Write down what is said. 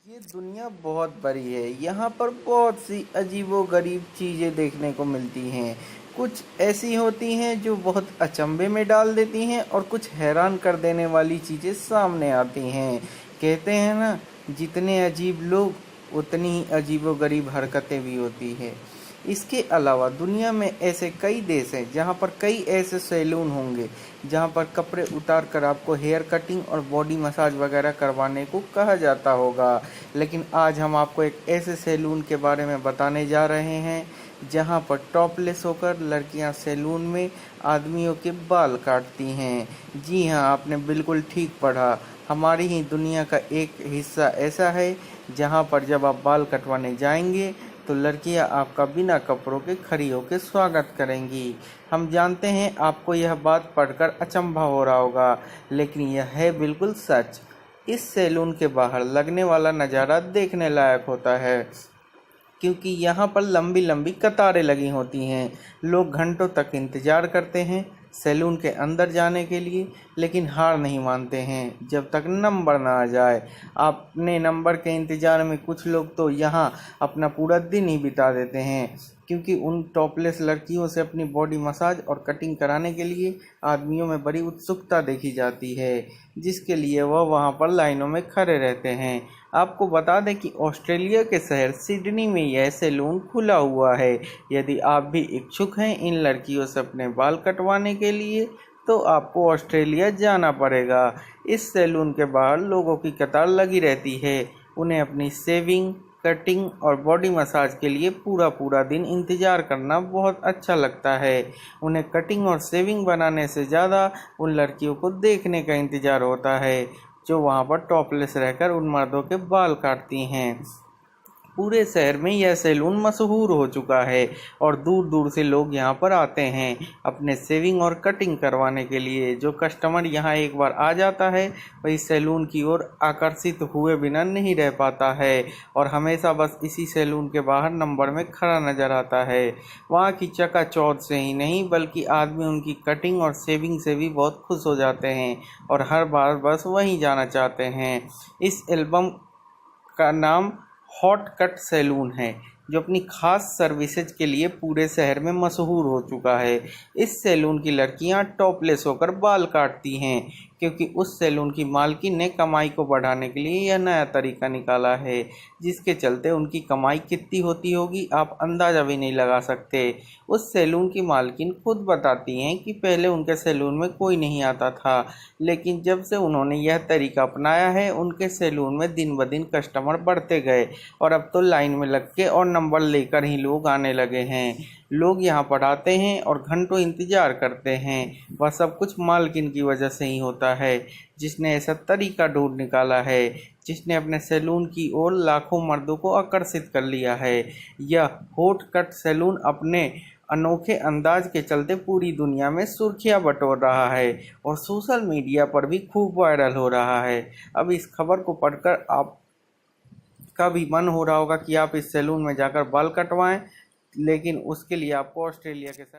ये दुनिया बहुत बड़ी है। यहाँ पर बहुत सी अजीबो-गरीब चीज़ें देखने को मिलती हैं। कुछ ऐसी होती हैं जो बहुत अचंभे में डाल देती हैं और कुछ हैरान कर देने वाली चीज़ें सामने आती हैं। कहते हैं ना, जितने अजीब लोग उतनी ही अजीबो-गरीब हरकतें भी होती हैं। इसके अलावा दुनिया में ऐसे कई देश हैं जहाँ पर कई ऐसे सैलून होंगे जहाँ पर कपड़े उतार कर आपको हेयर कटिंग और बॉडी मसाज वगैरह करवाने को कहा जाता होगा। लेकिन आज हम आपको एक ऐसे सैलून के बारे में बताने जा रहे हैं जहाँ पर टॉपलेस होकर लड़कियाँ सैलून में आदमियों के बाल काटती हैं। जी हाँ, आपने बिल्कुल ठीक पढ़ा। हमारी ही दुनिया का एक हिस्सा ऐसा है जहाँ पर जब आप बाल कटवाने जाएंगे तो लड़कियां आपका बिना कपड़ों के खड़ी होकर स्वागत करेंगी। हम जानते हैं आपको यह बात पढ़कर अचंभा हो रहा होगा, लेकिन यह है बिल्कुल सच। इस सैलून के बाहर लगने वाला नज़ारा देखने लायक होता है, क्योंकि यहाँ पर लंबी लंबी कतारें लगी होती हैं। लोग घंटों तक इंतज़ार करते हैं सैलून के अंदर जाने के लिए, लेकिन हार नहीं मानते हैं जब तक नंबर ना आ जाए। अपने नंबर के इंतज़ार में कुछ लोग तो यहाँ अपना पूरा दिन ही बिता देते हैं, क्योंकि उन टॉपलेस लड़कियों से अपनी बॉडी मसाज और कटिंग कराने के लिए आदमियों में बड़ी उत्सुकता देखी जाती है, जिसके लिए वह वहाँ पर लाइनों में खड़े रहते हैं। आपको बता दें कि ऑस्ट्रेलिया के शहर सिडनी में यह सैलून खुला हुआ है। यदि आप भी इच्छुक हैं इन लड़कियों से अपने बाल कटवाने के लिए, तो आपको ऑस्ट्रेलिया जाना पड़ेगा। इस सैलून के बाहर लोगों की कतार लगी रहती है। उन्हें अपनी शेविंग, कटिंग और बॉडी मसाज के लिए पूरा पूरा दिन इंतज़ार करना बहुत अच्छा लगता है। उन्हें कटिंग और शेविंग बनाने से ज़्यादा उन लड़कियों को देखने का इंतज़ार होता है जो वहाँ पर टॉपलेस रहकर उन मर्दों के बाल काटती हैं। पूरे शहर में यह सैलून मशहूर हो चुका है और दूर दूर से लोग यहाँ पर आते हैं अपने शेविंग और कटिंग करवाने के लिए। जो कस्टमर यहाँ एक बार आ जाता है वह इस सैलून की ओर आकर्षित हुए बिना नहीं रह पाता है और हमेशा बस इसी सैलून के बाहर नंबर में खड़ा नज़र आता है। वहाँ की चकाचौंध से ही नहीं बल्कि आदमी उनकी कटिंग और शेविंग से भी बहुत खुश हो जाते हैं और हर बार बस वहीं जाना चाहते हैं। इस एल्बम का नाम हॉट कट सैलून है, जो अपनी खास सर्विसेज के लिए पूरे शहर में मशहूर हो चुका है। इस सैलून की लड़कियां टॉपलेस होकर बाल काटती हैं, क्योंकि उस सैलून की मालकिन ने कमाई को बढ़ाने के लिए यह नया तरीका निकाला है, जिसके चलते उनकी कमाई कितनी होती होगी आप अंदाज़ा भी नहीं लगा सकते। उस सैलून की मालकिन खुद बताती हैं कि पहले उनके सैलून में कोई नहीं आता था, लेकिन जब से उन्होंने यह तरीका अपनाया है उनके सैलून में दिन ब दिन कस्टमर बढ़ते गए और अब तो लाइन में लग के और नंबर लेकर ही लोग आने लगे हैं। लोग यहाँ पर आते हैं और घंटों इंतज़ार करते हैं। वह सब कुछ मालकिन की वजह से ही होता है, जिसने ऐसा तरीका ढूंढ निकाला है, जिसने अपने सैलून की ओर लाखों मर्दों को आकर्षित कर लिया है। यह हॉट कट सैलून अपने अनोखे अंदाज के चलते पूरी दुनिया में सुर्खियां बटोर रहा है और सोशल मीडिया पर भी खूब वायरल हो रहा है। अब इस खबर को पढ़कर आपका भी मन हो रहा होगा कि आप इस सैलून में जाकर बाल कटवाएं, लेकिन उसके लिए आपको ऑस्ट्रेलिया के साथ